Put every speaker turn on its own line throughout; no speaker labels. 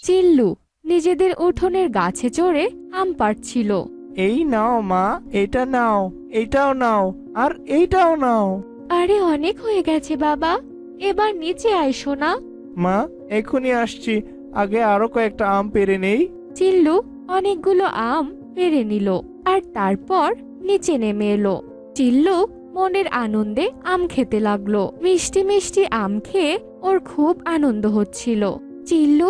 চিল্লু নিজেদের উঠোনের গাছে চড়ে আম পাড়ছিল।
এই নাও মা, এটা নাও, এইটাও নাও, আর এইটাও নাও।
আরে অনেক হয়ে গেছে বাবা, এবার নিচে আয় সোনা।
মা, এক্ষুনি আসছি, আগে আরো কয়েকটা আম পেড়ে নেই।
চিল্লু অনেকগুলো আম পেড়ে নিল আর তারপর নিচে নেমে এলো। চিল্লু মনের আনন্দে আম খেতে লাগলো। মিষ্টি মিষ্টি আম খেয়ে ওর খুব আনন্দ হচ্ছিল। চিল্লু,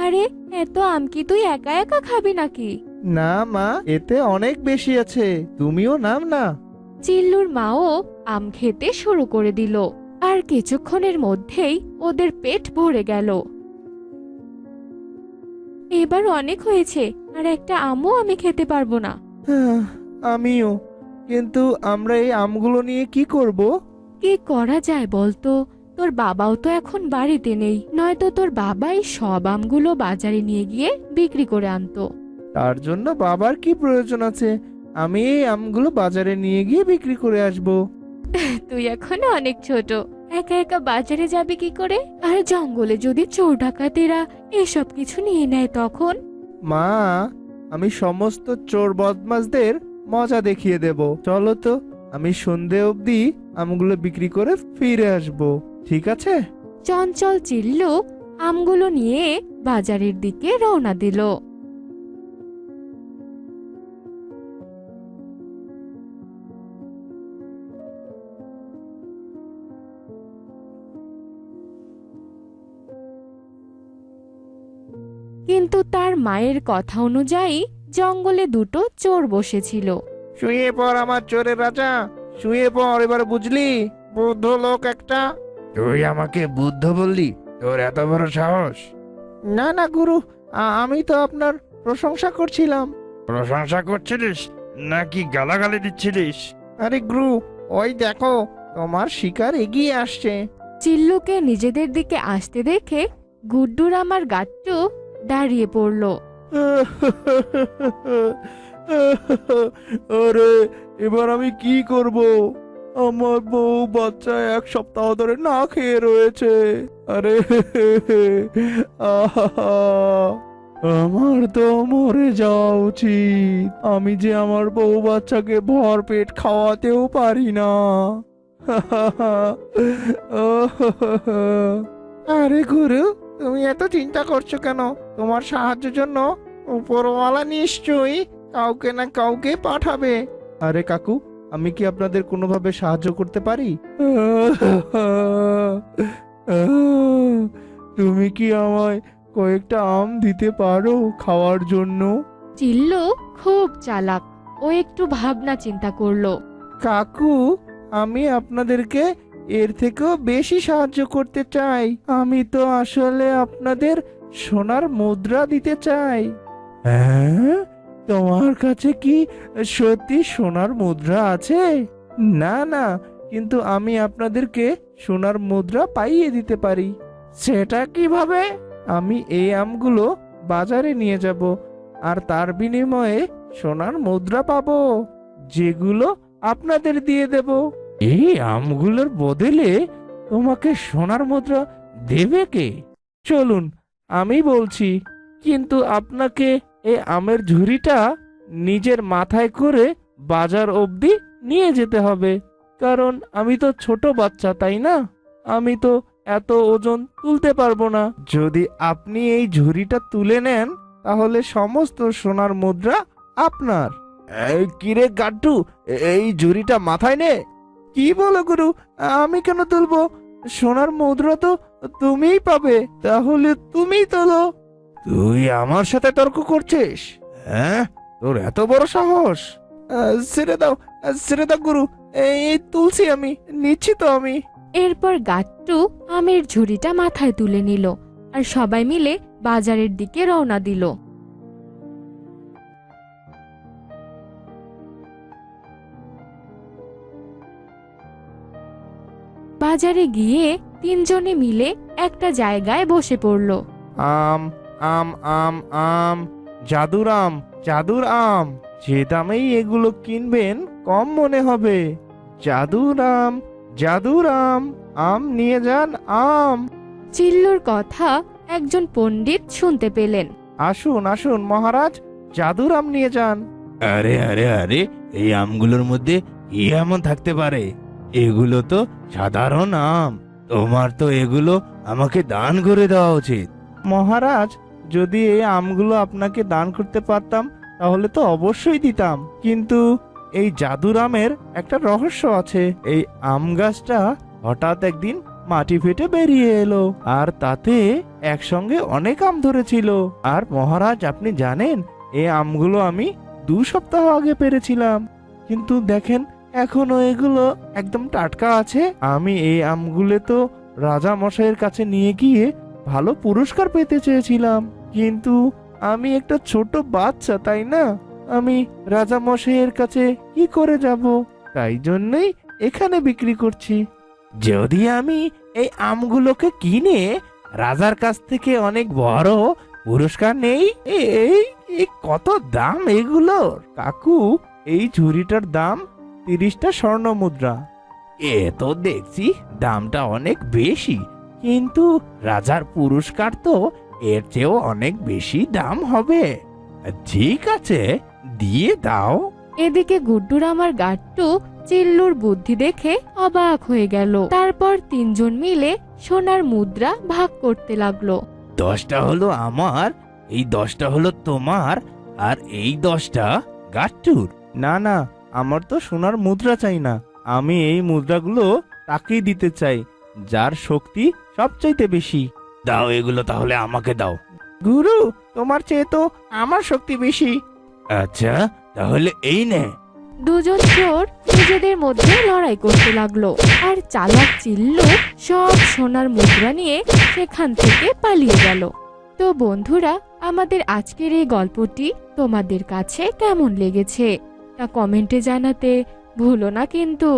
আরে এত আম কি তুই একা একা খাবি নাকি?
না মা, এতে অনেক বেশি আছে, তুমিও নাম না।
চিল্লুর মাও আম খেতে শুরু করে দিল আর কিছুক্ষণের মধ্যেই ওদের পেট ভরে গেল। এবার অনেক হয়েছে, আর একটা আমও আমি খেতে পারবো না।
আমিও, কিন্তু আমরা এই আমগুলো নিয়ে কি করব?
কি করা যায় বলতো? তোর বাবাও তো এখন বাড়িতে নেই, নয়তো তোর বাবাই সব আমগুলো বাজারে নিয়ে গিয়ে বিক্রি করে আনতো।
তার জন্য বাবার কি প্রয়োজন আছে? আমি এই আমগুলো বাজারে নিয়ে গিয়ে বিক্রি করে আসব।
তুই এখনো অনেক ছোট, একা একা বাজারে যাবে কি করে? আর জঙ্গলে যদি চোর ডাকাতেরা এসব কিছু নিয়ে নেয় তখন?
মা, আমি সমস্ত চোর বদমাশদের মজা দেখিয়ে দেব। চলো তো, আমি সন্ধে অবধি আমগুলো বিক্রি করে ফিরে আসব, ঠিক আছে?
চঞ্চল চিল্লু আমগুলো নিয়ে বাজারের দিকে রওনা দিল। কিন্তু তার মায়ের কথা অনুযায়ী জঙ্গলে দুটো চোর বসেছিল।
শুয়ে পড় আমার চোরের রাজা, শুয়ে পড়, এবার বুঝলি? বুদ্ধ লোক একটা।
তুই আমাকে বুদ্ধ বললি? তোর এত বড় সাহস!
না না গুরু, আমি তো আপনার প্রশংসা করছিলাম।
প্রশংসা করছিলিস নাকি গালাগালি দিচ্ছিলিস?
আরে গুরু, ওই দেখো, তোমার শিকার এগিয়ে আসছে।
চিল্লুকে নিজেদের দিকে আসতে দেখে গুড্ডুর আমার গাট্টু দাঁড়িয়ে পড়ল।
আরে, এবার আমি কি করব? আমার বউ বাচ্চা এক সপ্তাহ ধরে না খেয়ে রয়েছে। আরে, আহা, আমার তো মরে যাওয়া উচিত। আমি যে আমার বউ বাচ্চাকে ভর পেট খাওয়াতেও পারি না। আরে গুরু, তুমি এত চিন্তা করছো কেন? তোমার সাহায্যের জন্য উপরওয়ালা নিশ্চয়ই কাউকে না কাউকে পাঠাবে। আরে কাকু, আমি কি আপনাদের কোনোভাবে সাহায্য করতে পারি? তুমি কি আমায় কয়েকটা আম দিতে পারো খাওয়ার জন্য?
চিল্লু খুব চালাক, ও একটু ভাবনা চিন্তা করলো।
কাকু, আমি আপনাদেরকে এর থেকেও বেশি সাহায্য করতে চাই। আমি তো আসলে আপনাদের সোনার মুদ্রা দিতে চাই। হ্যাঁ, তোমার কাছে কি সত্যি সোনার মুদ্রা আছে? না না, কিন্তু আমি আপনাদেরকে সোনার মুদ্রা পাইয়ে দিতে পারি। সেটা কিভাবে? আমি এই আমগুলো বাজারে নিয়ে যাব, আর তার বিনিময়ে সোনার মুদ্রা পাবো, যেগুলো আপনাদের দিয়ে দেব। এই আমগুলোর বদলে তোমাকে সোনার মুদ্রা দেবে কে? চলুন, আমি বলছি। কিন্তু আপনাকে এই আমের ঝুড়িটা নিজের মাথায় করে বাজার অবধি নিয়ে যেতে হবে, কারণ আমি তো ছোট বাচ্চা, তাই না? আমি তো এত ওজন তুলতে পারবো না। যদি আপনি এই ঝুড়িটা তুলে নেন, তাহলে সমস্ত সোনার মুদ্রা আপনার। এই কিরে গাড্ডু, এই ঝুড়িটা মাথায় নে। কি বলো গুরু, আমি কেন তুলবো? সোনার মুদ্রা তো তুমিই পাবে, তাহলে তুমি তোলো। তুই আমার সাথে তর্ক করছিস? হ্যাঁ, তোর এত বড় সাহস! ছেড়ে দাও, ছেড়ে দাও গুরু, এই তুলছি, আমি নিচ্ছি তো আমি।
এরপর গাট্টু আমের ঝুড়িটা মাথায় তুলে নিল আর সবাই মিলে বাজারের দিকে রওনা দিল। বাজারে গিয়ে তিনজনে মিলে একটা জায়গায় বসে পড়ল।
আম, আম, আম, আম, জাদুর আম, জাদুর আম। যে দামেই এগুলো কিনবেন কম মনে হবে। জাদুর আম, জাদুর আম, আম নিয়ে যান আম।
চিল্লুর কথা একজন পণ্ডিত শুনতে পেলেন।
আসুন আসুন মহারাজ, জাদুর আম নিয়ে যান।
আরে আরে আরে, এই আমগুলোর মধ্যে কি এমন থাকতে পারে? এগুলো তো সাধারণ আম। তোমার তো এগুলো আমাকে দান করে দেওয়া উচিত।
মহারাজ, যদি এই আমগুলো আপনাকে দান করতে পারতাম তাহলে তো অবশ্যই দিতাম, কিন্তু এই জাদুর আমের একটা রহস্য আছে। এই আম গাছটা হঠাৎ একদিন মাটি ফেটে বেরিয়ে এলো, আর তাতে একসঙ্গে অনেক আম ধরেছিল। আর মহারাজ, আপনি জানেন এই আমগুলো আমি 2 সপ্তাহ আগে পেরেছিলাম, কিন্তু দেখেন এখনো এগুলো একদম টাটকা আছে। আমি এই আমগুলো তো রাজা মশাইয়ের কাছে নিয়ে গিয়ে ভালো পুরস্কার পেতে চেয়েছিলাম, কিন্তু আমি একটা ছোট বাচ্চা, তাই না? আমি রাজা মশাইয়ের কাছে কি করে যাব? তাই জন্যই এখানে বিক্রি করছি।
যদি আমি এই আমগুলোকে কিনে রাজার কাছ থেকে অনেক বড় পুরস্কার নেই,
এই এই কত দাম এগুলোর? কাকু, এই ঝুড়িটার দাম 30টা স্বর্ণ মুদ্রা।
এ তো দেখছি দামটা অনেক বেশি, কিন্তু রাজার পুরস্কার তো এর চেয়েও অনেক বেশি দাম হবে। ঠিক আছে, দিয়ে দাও।
এদিকে গুড্ডুরাম আর গাট্টু চিল্লুর বুদ্ধি দেখে অবাক হয়ে গেল। তারপর তিনজন মিলে সোনার মুদ্রা ভাগ করতে লাগলো।
10টা হলো আমার, এই 10টা হলো তোমার, আর এই 10টা গাট্টুর।
না না, আমার তো সোনার মুদ্রা চাই না। আমি এই মুদ্রাগুলো তাকেই দিতে চাই যার শক্তি সবচাইতে বেশি।
দাও এগুলো তাহলে আমাকে দাও।
গুরু, তোমার চেয়ে তো আমার শক্তি বেশি।
আচ্ছা, তাহলে এই নে।
দুজন চোর নিজেদের মধ্যে লড়াই করতে লাগলো, আর চালাক চিল্লু সব সোনার মুদ্রা নিয়ে সেখান থেকে পালিয়ে গেল। তো বন্ধুরা, আমাদের আজকের এই গল্পটি তোমাদের কাছে কেমন লেগেছে তা কমেন্টে জানাতে ভুলো না কিন্তু।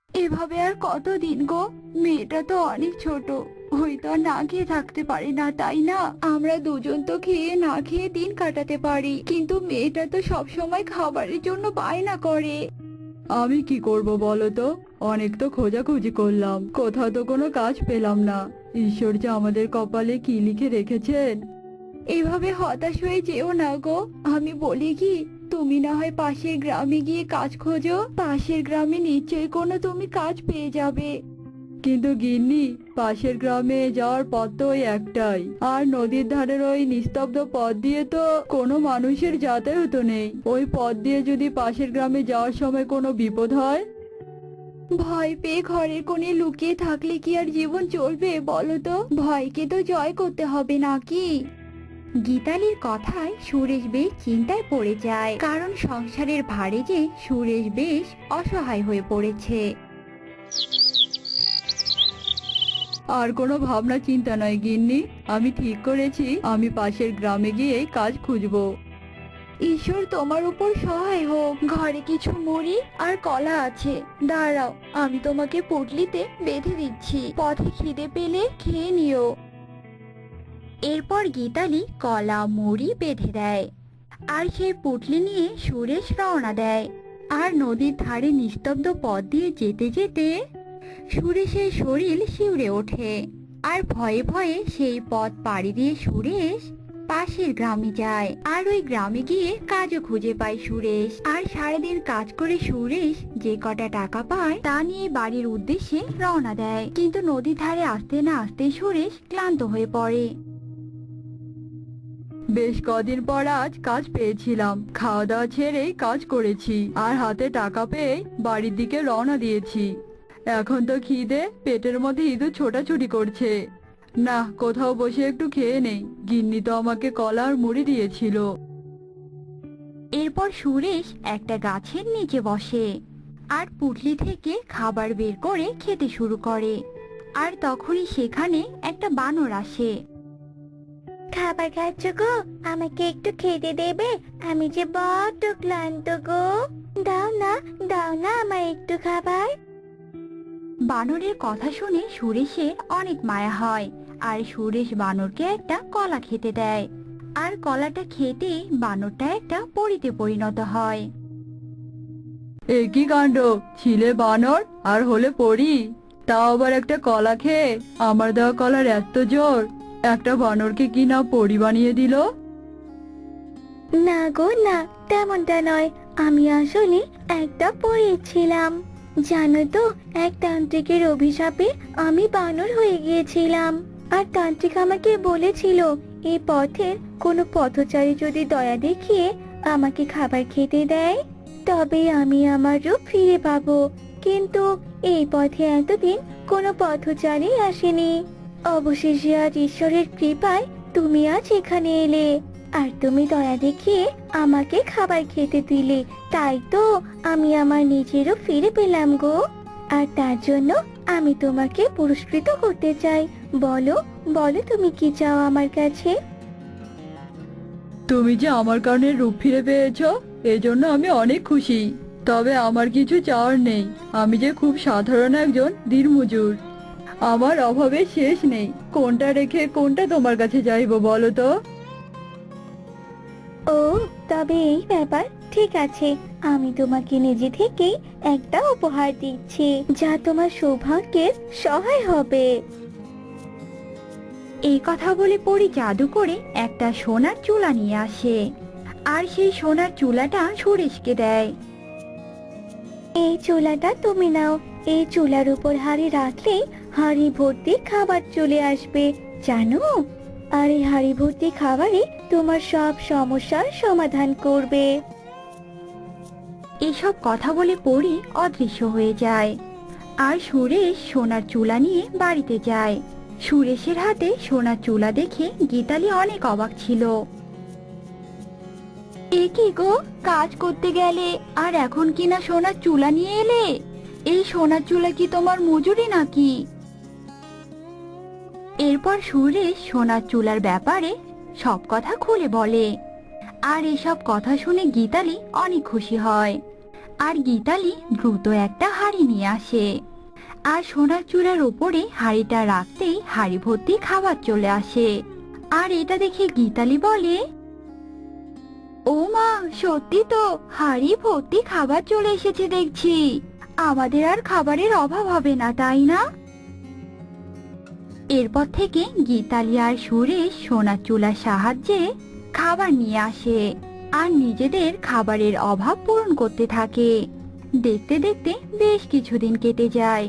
এভাবে আর কতদিন গো? মেয়েটা তো অনেক ছোট, হয়তো আর না খেয়ে থাকতে পারি না, তাই না? আমরা দুজন তো খেয়ে না খেয়ে দিন কাটাতে পারি, কিন্তু মেয়েটা তো সব সময় খাবারের জন্য বায়না করে। আমি কি করব বলো তো? অনেক তো খোঁজাখুঁজি করলাম, কোথাও তো কোনো কাজ পেলাম না। ঈশ্বর যে আমাদের কপালে কি লিখে রেখেছেন। এভাবে হতাশ হয়ে যেও না গো। আমি বলি কি, তুমি না হয় পাশের গ্রামে গিয়ে কাজ খোঁজো, পাশের গ্রামে নিশ্চয়ই কোনো তুমি কাজ পেয়ে যাবে। কিন্তু গিন্নি, পাশের গ্রামে যাওয়ার পথ তো ওই একটাই, আর নদীর ধারের ওই নিস্তব্ধ পথ দিয়ে তো কোনো মানুষের যাতায়াত নেই। ওই পথ দিয়ে যদি পাশের গ্রামে যাওয়ার সময় কোনো বিপদ হয়, ভয় পেয়ে ঘরের কোণে লুকিয়ে থাকলে কি আর জীবন চলবে বলো তো? ভয়কে তো জয় করতে হবে নাকি? গীতালির কথায় সুরেশ বেশ চিন্তায় পড়ে যায়, কারণ সংসারের ভারে যে সুরেশ বেশ অসহায় হয়ে পড়েছে। আর কোনো ভাবনা চিন্তা নয় গিন্নি, আমি ঠিক করেছি আমি পাশের গ্রামে গিয়ে কাজ খুঁজবো। ঈশ্বর তোমার উপর সহায় হোক। ঘরে কিছু মুড়ি আর কলা আছে, দাঁড়াও আমি তোমাকে পুটলিতে বেঁধে দিচ্ছি, পথে খিদে পেলে খেয়ে নিও। এরপর গীতালি কলা মুড়ি বেঁধে দেয়, আর সেই পুটলি নিয়ে সুরেশ রওনা দেয়। আর নদীর ধারে নিস্তব্ধ পথ দিয়ে যেতে যেতে সুরেশের শরীর শিউরে ওঠে, আর ভয়ে ভয়ে সেই পথ পাড়ি দিয়ে সুরেশ পাশের গ্রামে যায়। আর ওই গ্রামে গিয়ে কাজও খুঁজে পায় সুরেশ। আর সারাদিন কাজ করে সুরেশ যে কটা টাকা পায় তা নিয়ে বাড়ির উদ্দেশ্যে রওনা দেয়, কিন্তু নদীর ধারে আসতে না আসতে সুরেশ ক্লান্ত হয়ে পড়ে। বেশ কদিন পর আজ কাজ পেয়েছিলাম, খাওয়া দাওয়া ছেড়েই কাজ করেছি, আর হাতে টাকা পেয়ে বাড়ির দিকে রওনা দিয়েছি। এখন তো খিদে পেটের মধ্যে ইঁদুর ছোটাছুটি করছে। না, কোথাও বসে একটু খেয়ে নেই, গিন্নি তো আমাকে কলা আর মুড়ি দিয়েছিল। এরপর সুরেশ একটা গাছের নিচে বসে, আর পুটলি থেকে খাবার বের করে খেতে শুরু করে। আর তখনই সেখানে একটা বানর আসে। খাবার খাচ্ছ গো? আমাকে একটু খেতে দেবে? আমি যে বড্ড ক্লান্ত গো। দাও না, দাও না আমার একটু খাবার। বানরের কথা শুনে সুরেশের অনেক মায়া হয়, আর সুরেশ বানরকে একটা কলা খেতে দেয়। আর কলাটা খেতে বানরটা একটা পরীতে পরিণত হয়। একই কাণ্ড, ছিলে বানর আর হলে পরি, তাও আবার একটা কলা খেয়ে। আমার দেওয়া কলার এত জোর, একটা বানরকে কি না পরি বানিয়ে দিল।
না গো না, তেমনটা নয়। আমি আসলে একটা পরী ছিলাম। জানো তো, এক তান্ত্রিকের অভিশাপে আমি বানর হয়ে গিয়েছিলাম। আর তান্ত্রিক আমাকে বলেছিল, এই পথের কোনো পথচারী যদি দয়া দেখিয়ে আমাকে খাবার খেতে দেয়, তবে আমি আমার রূপ ফিরে পাবো। কিন্তু এই পথে এতদিন কোনো পথচারী আসেনি। অবশেষে আজ ঈশ্বরের কৃপায় তুমি আজ এখানে এলে, আর তুমি দয়া দেখিয়ে আমাকে খাবার খেতে দিলে। তাই তো আমি আমার নিজেরও ফিরে পেলাম গো। আর তার জন্য আমি তোমাকে পুরস্কৃত করতে চাই। বলো বলো, তুমি কি চাও আমার কাছে?
তুমি যে আমার কারণে রূপ ফিরে পেয়েছো, এজন্য আমি অনেক খুশি। তবে আমার কিছু চাওয়ার নেই। আমি যে খুব সাধারণ একজন দিনমজুর, আমার অভাবের শেষ নেই। কোনটা রেখে কোনটা তোমার কাছে চাইবো বলো তো?
ও, তবে এই ব্যাপার, ঠিক আছে। আমি তোমাকে নিজে থেকেই একটা উপহার দিচ্ছি, যা তোমার সৌভাগ্যের সহায় হবে।
এই কথা বলে পরি জাদু করে একটা সোনার চুলা নিয়ে আসে, আর সেই সোনার চুলাটা সুরেশকে দেয়।
এই চুলাটা তুমি নাও। এই চুলার উপর হাঁড়ি রাখলেই হাঁড়ি ভর্তি খাবার চলে আসবে, জানো? আর এই হাঁড়ি ভর্তি খাবারই তোমার সব সমস্যার সমাধান করবে।
এসব কথা বলে পরি অদৃশ্য হয়ে যায়, আর সুরেশ সোনার চুলা নিয়ে বাড়িতে যায়। সুরেশের হাতে সোনার চুলা দেখে গীতালি অনেক অবাক ছিল। এ কি গো, কাজ করতে গেলে আর এখন কিনা সোনার চুলা নিয়ে এলে? এই সোনার চুলা কি তোমার মজুরি নাকি? এরপর সুরেশ সোনার চুলার ব্যাপারে সব কথা খুলে বলে, আর এসব কথা শুনে গীতালি অনেক খুশি হয়। আর গীতালি দ্রুত একটা হাঁড়ি নিয়ে আসে, আর সোনার চুলার উপরে হাঁড়িটা রাখতেই হাঁড়ি ভর্তি খাবার চলে আসে। আর এটা দেখে গীতালি বলে, ও মা, সত্যি তো হাঁড়ি ভর্তি খাবার চলে এসেছে দেখছি। আমাদের আর খাবারের অভাব হবে না, তাই না? এরপর থেকে গীতালি আর সুরেশ সোনার চুলার সাহায্যে খাবার নিয়ে আসে, আর নিজেদের খাবারের অভাব পূরণ করতে থাকে। দেখতে দেখতে বেশ কিছুদিন কেটে যায়।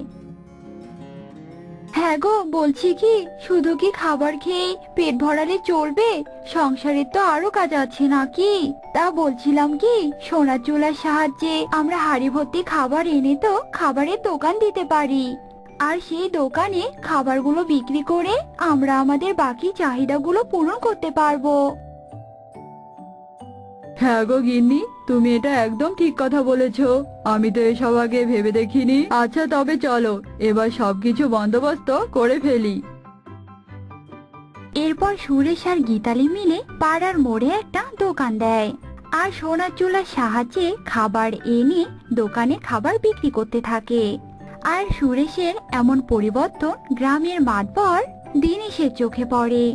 হ্যাঁ গো, বলছি কি, শুধু কি খাবার খেয়ে পেট ভরালে চলবে? সংসারের তো আরো কাজ আছে নাকি? তা বলছিলাম কি, সোনার চুলার সাহায্যে আমরা হাঁড়ি ভর্তি খাবার এনে তো খাবারের দোকান দিতে পারি, আর সেই দোকানে খাবারগুলো বিক্রি করে আমরা আমাদের বাকি চাহিদাগুলো পূরণ করতে পারবো। হ্যাঁ গো গিন্নি, তুমি এটা একদম ঠিক কথা বলেছো। আমি তো এসব আগে ভেবে দেখিনি। আচ্ছা, তবে চলো এবার সবকিছু বন্দোবস্ত করে ফেলি। এরপর সুরেশ আর গীতালি মিলে পাড়ার মোড়ে একটা দোকান দেয়, আর সোনার চুলার সাহায্যে খাবার এনে দোকানে খাবার বিক্রি করতে থাকে। আর সুরেশের এমন পরিবর্তন গ্রামের মাতবর দিনেশের চোখে পড়ে।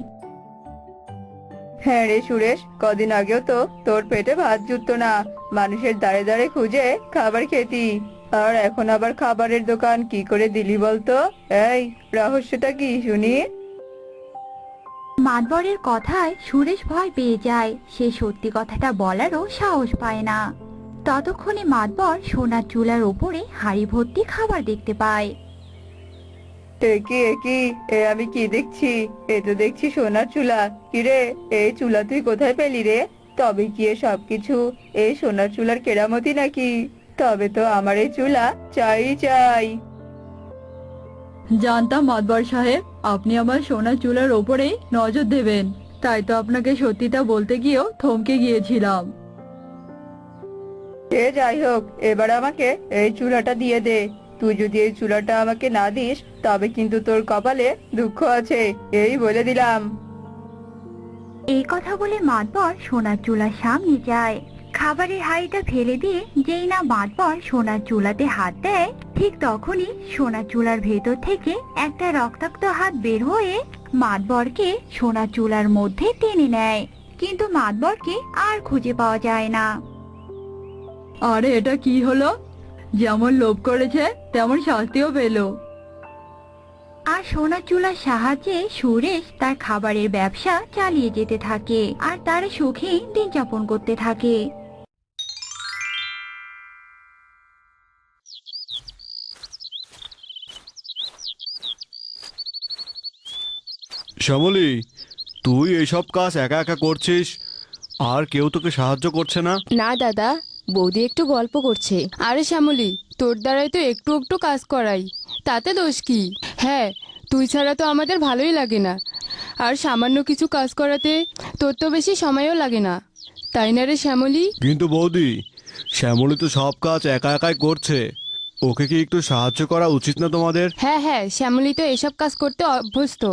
হ্যাঁ রে সুরেশ, কদিন আগেও তো তোর পেটে ভাত জুটতো না, মানুষের দাঁড়ে দাঁড়ে খুঁজে খাবার খেতি, আর এখন আবার খাবারের দোকান কি করে দিলি বলতো? এই রহস্যটা কি শুনি?
মাতবরের কথায় সুরেশ ভয় পেয়ে যায়। সে সত্যি কথাটা বলারও সাহস পায় না। ততক্ষণে মাতবর সোনার চুলার ওপরে হাঁড়ি ভর্তি খাবার দেখতে পায়।
একই আমি কি দেখছি? এ তো দেখছি সোনার চুলা। কিরে, এই চুলা তুই কোথায় পেলি রে? তবে কি এ সবকিছু এই সোনার চুলার কেরামতি নাকি? তবে তো আমার এই চুলা চাই চাই।
জানতাম মাতবর সাহেব আপনি আমার সোনার চুলার ওপরেই নজর দেবেন, তাই তো আপনাকে সত্যিটা বলতে গিয়েও থমকে গিয়েছিলাম।
এ যাই হোক, এবার আমাকে এই চুলাটা দিয়ে দে। তুই যদি এই চুলাটা আমাকে না দিস, তবে কিন্তু তোর কপালে দুঃখ আছে, এই বলে দিলাম।
এই কথা বলে মাতবর সোনার চুলার সামনে যায়। খাবারের হাঁড়িটা ফেলে দিয়ে যেই না মাতবর সোনার চুলাতে হাত দেয়, ঠিক তখনই সোনার চুলার ভেতর থেকে একটা রক্তাক্ত হাত বের হয়ে মাতবরকে সোনার চুলার মধ্যে টেনে নেয়। কিন্তু মাতবরকে আর খুঁজে পাওয়া যায় না। আরে এটা কি হলো?
যেমন লোভ করেছে তেমন শাস্তিও পেলো।
আর সোনার চুলার সাহায্যে সুরেশ তার খাবারের ব্যবসা চালিয়ে যেতে থাকে আর তার সুখে দিন যাপন করতে থাকে।
শ্যামলী, তুই এইসব কাজ একা একা করছিস, আর কেউ তোকে সাহায্য করছে না?
না দাদা, বৌদি একটু গল্প করছে। আরে শ্যামলী, তোর দ্বারাই তো একটু একটু কাজ করাই, তাতে দোষ কি? হ্যাঁ, তুই ছাড়া তো আমাদের ভালোই লাগে না, আর সামান্য কিছু কাজ করাতে তোর তো বেশি সময়ও লাগে না, তাই না রে শ্যামলী?
কিন্তু বৌদি, শ্যামলী তো সব কাজ একা একাই করছে, ওকে কি একটু সাহায্য করা উচিত না তোমাদের?
হ্যাঁ হ্যাঁ, শ্যামলী তো এসব কাজ করতে অভ্যস্ত,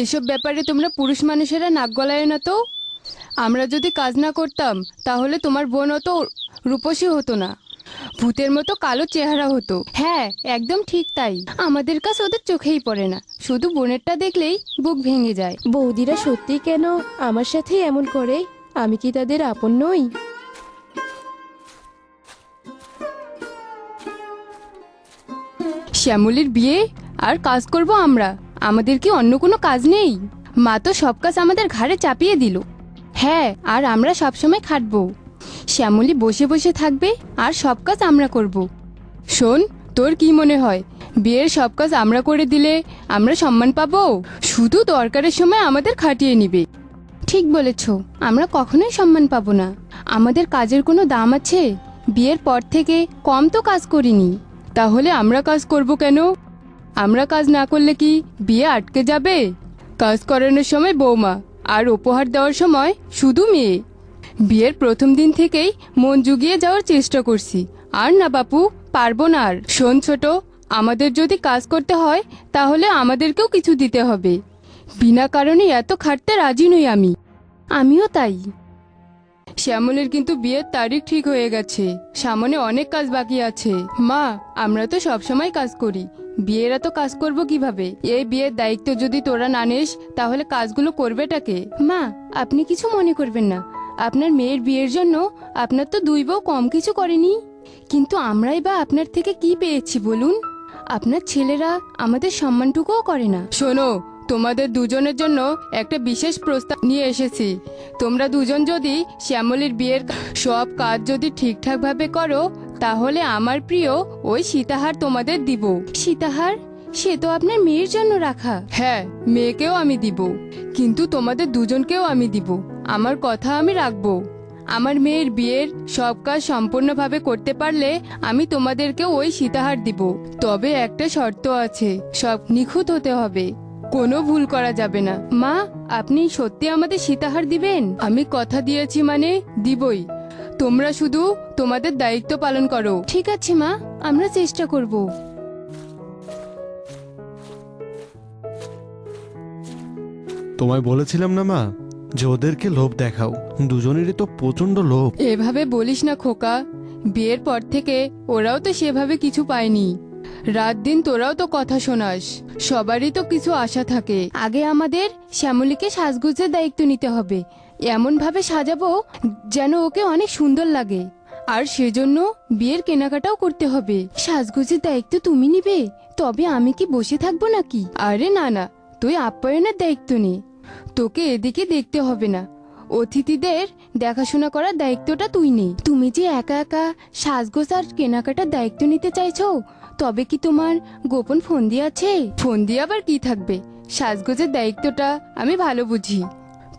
এসব ব্যাপারে তোমরা পুরুষ মানুষেরা নাক গলায় না তো। আমরা যদি কাজ না করতাম তাহলে তোমার বোন অত রূপসী হতো না, ভূতের মতো কালো চেহারা হতো। হ্যাঁ, একদম ঠিক তাই, আমাদের কাজ ওদের চোখেই পড়ে না, শুধু বোনেরটা দেখলেই বুক ভেঙে যায়।
বৌদিরা সত্যি কেন আমার সাথে এমন করে? আমি কি তাদের আপন নই?
শ্যামলীর বিয়ে আর কাজ করব আমরা, আমাদের কি অন্য কোনো কাজ নেই? মা তো সব কাজ আমাদের ঘাড়ে চাপিয়ে দিল। হ্যাঁ, আর আমরা সবসময় খাটবো, শ্যামলী বসে বসে থাকবে আর সব কাজ আমরা করব। শোন, তোর কি মনে হয় বিয়ের সব কাজ আমরা করে দিলে আমরা সম্মান পাবো? শুধু দরকারের সময় আমাদের খাটিয়ে নিবে। ঠিক বলেছ, আমরা কখনোই সম্মান পাবো না। আমাদের কাজের কোনো দাম আছে? বিয়ের পর থেকে কম তো কাজ করিনি, তাহলে আমরা কাজ করব কেন? আমরা কাজ না করলে কি বিয়ে আটকে যাবে? কাজ করানোর সময় বৌমা, আর উপহার দেওয়ার সময় শুধু মেয়ে। বিয়ের প্রথম দিন থেকেই মন জুগিয়ে যাওয়ার চেষ্টা করছি, আর না বাপু, পারবো না আর। শোন ছোট, আমাদের যদি কাজ করতে হয় তাহলে আমাদেরকেও কিছু দিতে হবে, বিনা কারণে এত খাটতে রাজি নই আমি। আমিও তাই। শ্যামলের কিন্তু বিয়ের তারিখ ঠিক হয়ে গেছে, সামনে অনেক কাজ বাকি আছে। মা, আমরা তো সবসময় কাজ করি, বিয়ের এত কাজ করব কিভাবে? এই বিয়ের দায়িত্ব যদি তোরা না নিস তাহলে কাজগুলো করবেটাকে? মা, আপনি কিছু মনে করবেন না, আপনার মেয়ের বিয়ের জন্য আপনার তো দুই বউ কম কিছু করেনি, কিন্তু আমরাই বা আপনার থেকে কি পেয়েছি বলুন? আপনার ছেলেরা আমাদের সম্মানটুকুও করে না। শোনো, তোমাদের দুজনের জন্য একটা বিশেষ প্রস্তাব নিয়ে এসেছি। তোমরা দুজন যদি শ্যামলীর বিয়ের সব কাজ যদি ঠিকঠাকভাবে করো তাহলে আমার প্রিয় ওই সীতাহার তোমাদের দিব। সীতাহার? সে তো আপনার মেয়ের জন্য রাখা। হ্যাঁ, মেয়েকেও আমি দিব, কিন্তু তোমাদের দুজনকেও আমি দিব। আমার কথা আমি রাখবো। আমার মেয়ের বিয়ের সব কাজ সম্পূর্ণভাবে করতে পারলে আমি তোমাদেরকে ওই সীতাহার দিব। তবে একটা শর্ত আছে, সব নিখুঁত হতে হবে, কোনো ভুল করা যাবে না। মা, আপনি সত্যি আমাদের সীতাহার দিবেন? আমি কথা দিয়েছি মানে দিবই, তোমরা শুধু তোমাদের দায়িত্ব পালন করো। ঠিক আছে মা, আমরা চেষ্টা করব।
তোমায় বলেছিলাম না মা, যে ওদেরকে লোভ দেখাও, দুজনেরই তো প্রচন্ড লোভ।
এভাবে বলিস না খোকা, বিয়ের পর থেকে ওরাও তো সেভাবে কিছু পায়নি। রাত দিন তোরাও তো কথা শোনাস, সবারই তো কিছু আশা থাকে। আগে আমাদের শ্যামলীকে সাজগোজের দায়িত্ব নিতে হবে, এমন ভাবে সাজাবো যেন ওকে অনেক সুন্দর লাগে, আর সেজন্য বিয়ের কেনাকাটাও করতে হবে। সাজগোজের দায়িত্ব তুমি নিবে? তবে আমি কি বসে থাকবো নাকি? আরে না না, তুই আপ্যায়নের দায়িত্ব নে, তোকে এদিকে দেখতে হবে না, অতিথিদের দেখাশোনা করার দায়িত্বটা তুই নে। তুমি যে একা একা সাজগোজ আর কেনাকাটার দায়িত্ব নিতে চাইছো, তবে কি তোমার গোপন ফন্দি আছে? ফন্দি আবার কি থাকবে, সাজগোজের দায়িত্বটা আমি ভালো বুঝি,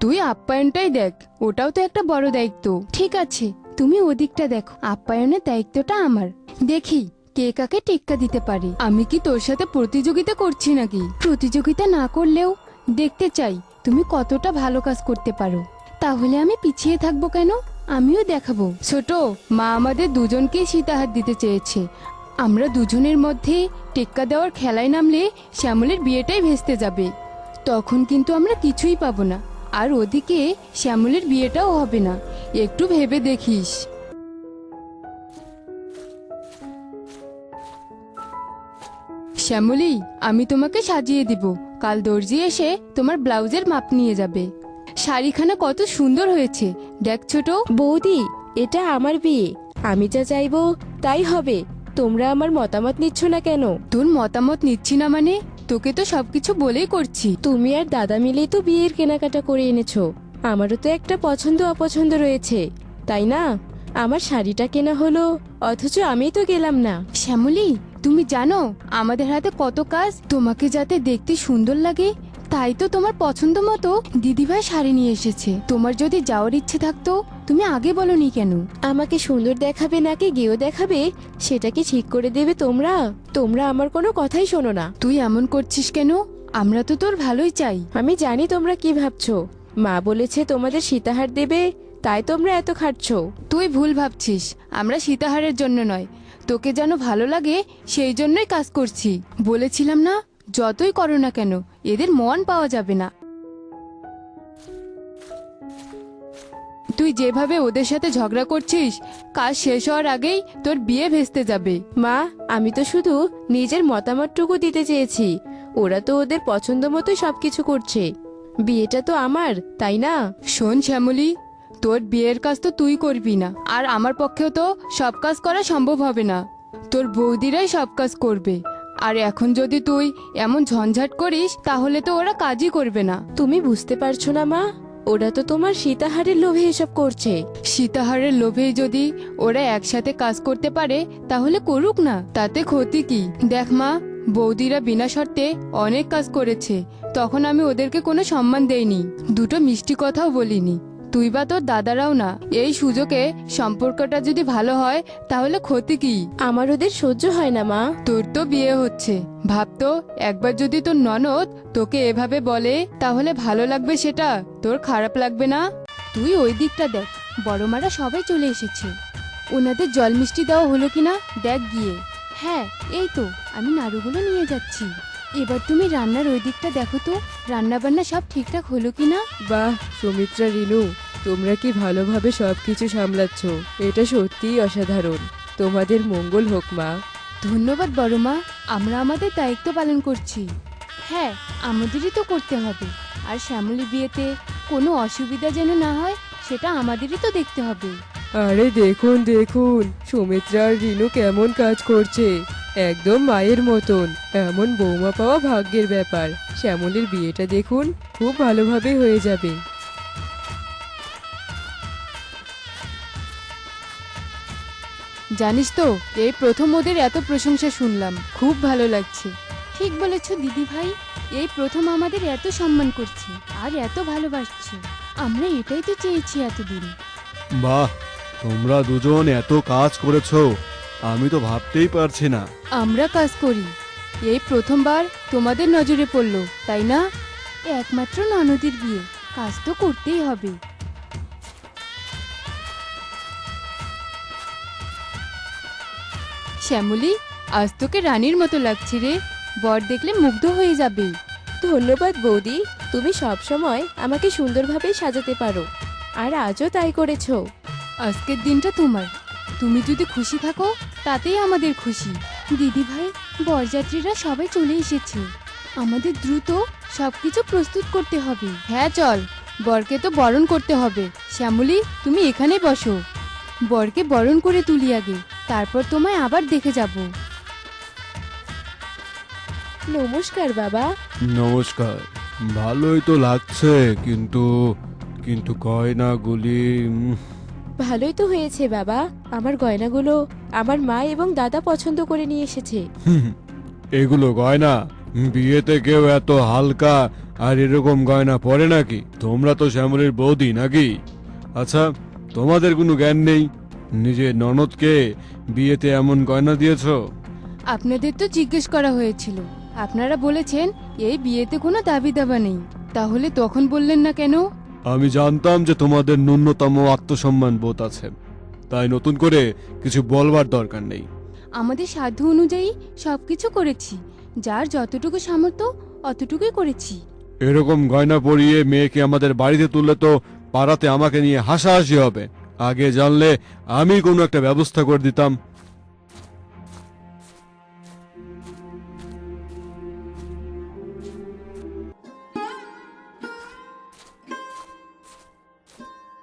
তুই আপ্যায়নটাই দেখ, ওটাও তো একটা বড় দায়িত্ব। ঠিক আছে, তুমি ওদিকটা দেখো, আপ্যায়নের দায়িত্বটা আমার। দেখি কে কাকে টেক্কা দিতে পারে। আমি কি তোর সাথে প্রতিযোগিতা করছি নাকি? প্রতিযোগিতা না করলেও দেখতে চাই তুমি কতটা ভালো কাজ করতে পারো, তাহলে আমি পিছিয়ে থাকবো কেন? আমিও দেখাবো। ছোট, মা আমাদের দুজনকেই সীতাহার দিতে চেয়েছে, আমরা দুজনের মধ্যে টেক্কা দেওয়ার খেলায় নামলে শ্যামলের বিয়েটাই ভেস্তে যাবে, তখন কিন্তু আমরা কিছুই পাবো না, আর ওদিকে শ্যামলের বিয়েটাও হবে না, একটু ভেবে দেখিস। শ্যামলী, আমি তোমাকে সাজিয়ে দিব, কাল দর্জি এসে তোমার ব্লাউজের মাপ নিয়ে যাবে। শাড়িখানা কত সুন্দর হয়েছে, দেখ ছোট।
বৌদি, এটা আমার বিয়ে, আমি যা চাইবো তাই হবে, তোমরা আমার মতামত নিচ্ছ না কেন?
তোর মতামত নিচ্ছি না মানে? তোকে তো সবকিছু বলেই করছি।
তুমি আর দাদা মিলেই তো বিয়ের কেনাকাটা করে এনেছো। আমারও তো একটা পছন্দ অপছন্দ রয়েছে, তাই না? আমার শাড়িটা কেনা হলো, অথচ আমিই তো গেলাম না।
শ্যামলী, তুমি জানো আমাদের হাতে কত কাজ। তোমাকে যাতে দেখতে সুন্দর লাগে তাই তো তোমার পছন্দ মতো দিদিভাই শাড়ি নিয়ে এসেছে। তোমার যদি যাওয়ার ইচ্ছে থাকতো তুমি আগে বলনি কেন?
আমাকে সুন্দর দেখাবে নাকি গেয়েও দেখাবে সেটা কি ঠিক করে দেবে তোমরা? তোমরা আমার কোনো কথাই শোনো না।
তুই এমন করছিস কেন? আমরা তো তোর ভালোই চাই।
আমি জানি তোমরা কি ভাবছো। মা বলেছে তোমাদের সীতাহার দেবে, তাই তোমরা এত খাটছো।
তুই ভুল ভাবছিস। আমরা সীতাহারের জন্য নয়, তোকে যেন ভালো লাগে সেই জন্যই কাজ করছি। বলেছিলাম না, যতই করো না কেন এদের মন পাওয়া যাবে না। তুই যেভাবে ওদের সাথে ঝগড়া করছিস, কাজ শেষ হওয়ার আগেই তোর বিয়ে ভেস্তে যাবে।
মা, আমি তো শুধু নিজের মতামতটুকু দিতে চেয়েছি। ওরা তো ওদের পছন্দ মতোই সবকিছু করছে। বিয়েটা তো আমার, তাই না?
শোন শ্যামলী, তোর বিয়ের কাজ তো তুই করবি না, আর আমার পক্ষেও তো সব কাজ করা সম্ভব হবে না। তোর বৌদিরাই সব কাজ করবে। আর এখন যদি তুই এমন ঝঞ্ঝাট করিস তাহলে তো ওরা কাজই করবে না।
তুমি বুঝতে পারছো না মা? ওরা তো তোমার সীতাহারের লোভে এসব করছে।
সীতাহারের লোভেই যদি ওরা একসাথে কাজ করতে পারে তাহলে করুক না, তাতে ক্ষতি কি? দেখ মা, বৌদিরা বিনা শর্তে অনেক কাজ করেছে, তখন আমি ওদেরকে কোনো সম্মান দেইনি, দুটো মিষ্টি কথাও বলিনি। তুই বা তোর দাদারাও না। এই সুযোগে সম্পর্কটা যদি ভালো হয় তাহলে ক্ষতি কি?
আমার ওদের সহ্য হয় না মা।
তোর তো বিয়ে হচ্ছে, ভাবতো একবার যদি তোর ননদ তোকে এভাবে বলে তাহলে ভালো লাগবে, সেটা তোর খারাপ লাগবে না? তুই ওই দিকটা দেখ, বড় মারা সবাই চলে এসেছে। ওনাদের জল মিষ্টি দেওয়া হলো কিনা দেখ গিয়ে। হ্যাঁ, এই তো আমি নাড়ুগুলো নিয়ে যাচ্ছি। এবার তুমি রান্নার ওই দিকটা দেখো তো, রান্না বান্না সব ঠিকঠাক হলো কিনা।
বাহ সুমিত্রা, রিনু, তোমরা কি ভালোভাবে সবকিছু সামলাচ্ছ। এটা সত্যিই অসাধারণ। তোমাদের মঙ্গল হোক মা।
ধন্যবাদ বড় মা, আমরা আমাদের দায়িত্ব পালন করছি। হ্যাঁ, আমাদেরই তো করতে হবে। আর শ্যামলী বিয়েতে কোনো অসুবিধা যেন না হয় সেটা আমাদেরই তো দেখতে হবে।
আরে দেখুন দেখুন, সুমিত্রা আর রিনু কেমন কাজ করছে, একদম মায়ের মতন। এমন বৌমা পাওয়া ভাগ্যের ব্যাপার। শ্যামলীর বিয়েটা দেখুন, খুব ভালোভাবে হয়ে যাবে।
জানিস তো, এই প্রথম ওদের এত প্রশংসা শুনলাম, খুব ভালো লাগছে। ঠিক বলেছ দিদি ভাই, এই প্রথম আমাদের এত সম্মান করছে আর এত ভালোবাসছে। আমরা এটাই তো চেয়েছি এতদিন।
বাহ, তোমরা দুজন এত কাজ করেছো, আমি তো ভাবতেই পারছি না।
আমরা কাজ করি, এই প্রথমবার তোমাদের নজরে পড়লো, তাই না? একমাত্র ননদের বিয়ে, কাজ তো করতেই হবে। শ্যামলী, আজ তোকে রানীর মতো লাগছে রে, বর দেখলে মুগ্ধ হয়ে যাবে।
ধন্যবাদ বৌদি, তুমি সব সময় আমাকে সুন্দরভাবে সাজাতে পারো, আর আজও তাই করেছো।
আজকের দিনটা তোমার, তুমি যদি খুশি থাকো তাতেই আমাদের খুশি। দিদি ভাই, বরযাত্রীরা সবাই চলে এসেছে, আমাদের দ্রুত সবকিছু প্রস্তুত করতে হবে। হ্যাঁ চল, বরকে তো বরণ করতে হবে। শ্যামলী, তুমি এখানে বসো, বরকে বরণ করে তুলি আগে, তারপর তোমায় আবার দেখে যাব।
নমস্কার বাবা।
নমস্কার। ভালোই তো লাগছে, কিন্তু কিন্তু গয়নাগুলি
ভালোই তো হয়েছে বাবা। আমার গয়নাগুলো আমার মা এবং দাদা পছন্দ করে নিয়ে এসেছে।
এগুলো গয়না? বিয়েতে কেউ এত হালকা আর এরকম গয়না পরে নাকি? তোমরা তো শ্যামলীর বৌদি নাকি? আচ্ছা, তোমাদের কোনো জ্ঞান নেই? নিজের ননদকে বিয়েতে এমন গয়না দিয়েছো?
আপনাদের তো জিজ্ঞেস করা হয়েছিল, আপনারা বলেছেন এই বিয়েতে কোনো দাবি দাবা নেই, তাহলে তখন বললেন না কেন?
আমি জানতাম যে তোমাদের ন্যূনতম আত্মসম্মান বোধ আছে, তাই নতুন করে কিছু বলবার দরকার নেই।
আমাদের সাধ্য অনুযায়ী সবকিছু করেছি, যার যতটুকু সামর্থ্য অতটুকুই করেছি।
এরকম গয়না পরিয়ে মেয়েকে আমাদের বাড়িতে তুললে তো পাড়াতে আমাকে নিয়ে হাসাহাসি হবে। আগে জানলে আমি কোনো একটা ব্যবস্থা করে দিতাম।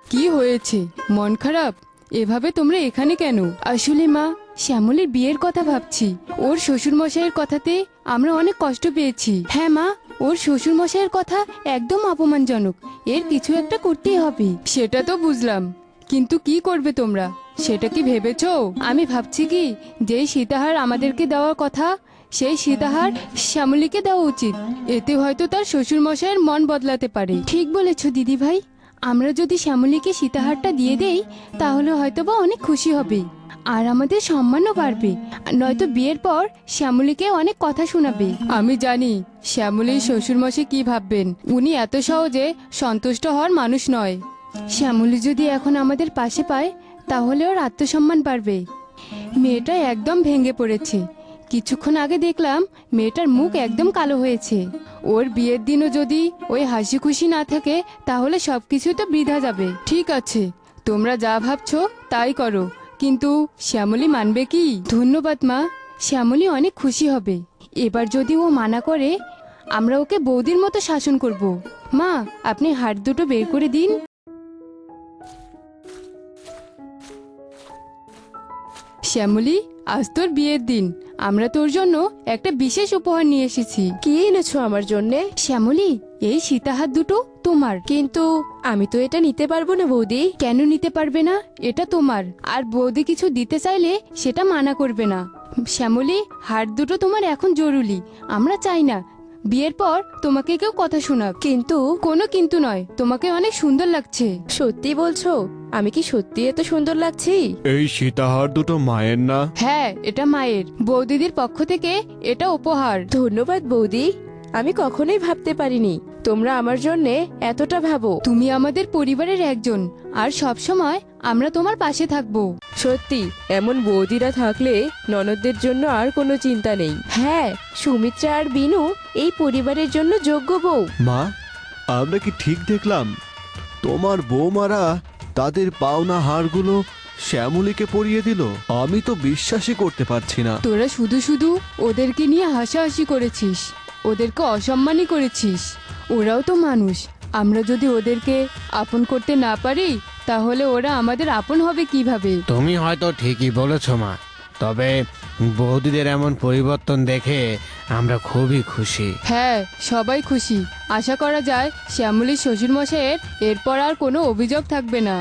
কি হয়েছে, মন খারাপ? এভাবে তোমরা এখানে কেন? আসলে মা, শ্যামলীর বিয়ের কথা ভাবছি। ওর শ্বশুরমশাইয়ের কথাতে আমরা অনেক কষ্ট পেয়েছি। হ্যাঁ মা, ওর শ্বশুরমশাইয়ের কথা একদম অপমানজনক। এর কিছু একটা করতেই হবে। সেটা তো বুঝলাম, কিন্তু কি করবে তোমরা সেটা কি ভেবেছো? আমি ভাবছি কি, যেই সীতাহার আমাদেরকে দেওয়ার কথা সেই সীতাহার শ্যামলীকে দেওয়া উচিত। এতে হয়তো তার শ্বশুরমশাইয়ের মন বদলাতে পারে। ঠিক বলেছো দিদি ভাই, আমরা যদি শ্যামলীকে সীতাহারটা দিয়ে দেই তাহলে হয়তোবা অনেক খুশি হবে আর আমাদের সম্মানও বাড়বে। নয়তো বিয়ের পর শ্যামলীকে অনেক কথা শোনাবে। আমি জানি শ্যামলীর শ্বশুরমশাই কি ভাববেন। উনি এত সহজে সন্তুষ্ট হওয়ার মানুষ নয়। শ্যামলী যদি এখন আমাদের পাশে পায় তাহলে ওর আত্মসম্মান বাড়বে। মেয়েটা একদম ভেঙে পড়েছে। কিছুক্ষণ আগে দেখলাম মেয়েটার মুখ একদম কালো হয়েছে। ওর বিয়ের দিনও যদি ওই হাসি খুশি না থাকে তাহলে সবকিছু তো বৃথা যাবে। ঠিক আছে, তোমরা যা ভাবছো তাই করো, কিন্তু শ্যামলী মানবে কি? ধন্যবাদ মা, শ্যামলী অনেক খুশি হবে। এবার যদি ও মানা করে আমরা ওকে বৌদির মতো শাসন করব। মা, আপনি হাত দুটো বের করে দিন। শ্যামলী, আজ তোর বিয়ের দিন। আমরা তোর জন্য একটা বিশেষ উপহার নিয়ে এসেছি।
কি এনেছো আমার জন্যে?
শ্যামলী, এই সীতাহার দুটো তোমার।
কিন্তু আমি তো এটা নিতে পারবো না বৌদি।
কেন নিতে পারবে না? এটা তোমার। আর বৌদি কিছু দিতে চাইলে সেটা মানা করবে না। শ্যামলী, হার দুটো তোমার এখন জরুরি। আমরা চাই না বিয়ের পর তোমাকে কেউ কথা শোনাক।
কিন্তু
কোনো কিন্তু নয়, তোমাকে অনেক সুন্দর লাগছে।
সত্যি বলছো? আমি কি সত্যি এত সুন্দর লাগছি?
এই সীতাহার দুটো মায়ের না?
হ্যাঁ, এটা মায়ের। বৌদিদির পক্ষ থেকে এটা উপহার।
ধন্যবাদ বৌদি। আমি কখনোই ভাবতে পারিনি তোমরা আমার জন্যে এতটা ভাবো।
তুমি আমাদের পরিবারের একজন, আর সব সময় আমরা তোমার পাশে থাকবো।
সত্যি, এমন বৌদিরা থাকলে ননদদের জন্য আর কোনো চিন্তা নেই। হ্যাঁ, সুমিত্রা আর বিনু এই পরিবারের জন্য যোগ্য বউ।
মা, আমরা কি ঠিক দেখলাম? তোমার বৌমারা তাদের পাওনা হারগুলো শ্যামলীকে পরিয়ে দিল? আমি তো বিশ্বাসই করতে পারছি না।
তোরা শুধু শুধু ওদেরকে নিয়ে হাসাহাসি করেছিস, ওদেরকে অসম্মানই করেছিস। ওরাও তো মানুষ। আমরা যদি ওদেরকে আপন করতে না পারি তাহলে ওরা আমাদের আপন হবে কিভাবে?
তুমি হয়তো ঠিকই বলেছ মা, তবে বৌদিদের এমন পরিবর্তন দেখে আমরা খুবই খুশি।
হ্যাঁ, সবাই খুশি। আশা করা যায় শ্যামলীর শ্বশুরমশাইয়ের এরপর আর কোনো অভিযোগ থাকবে না।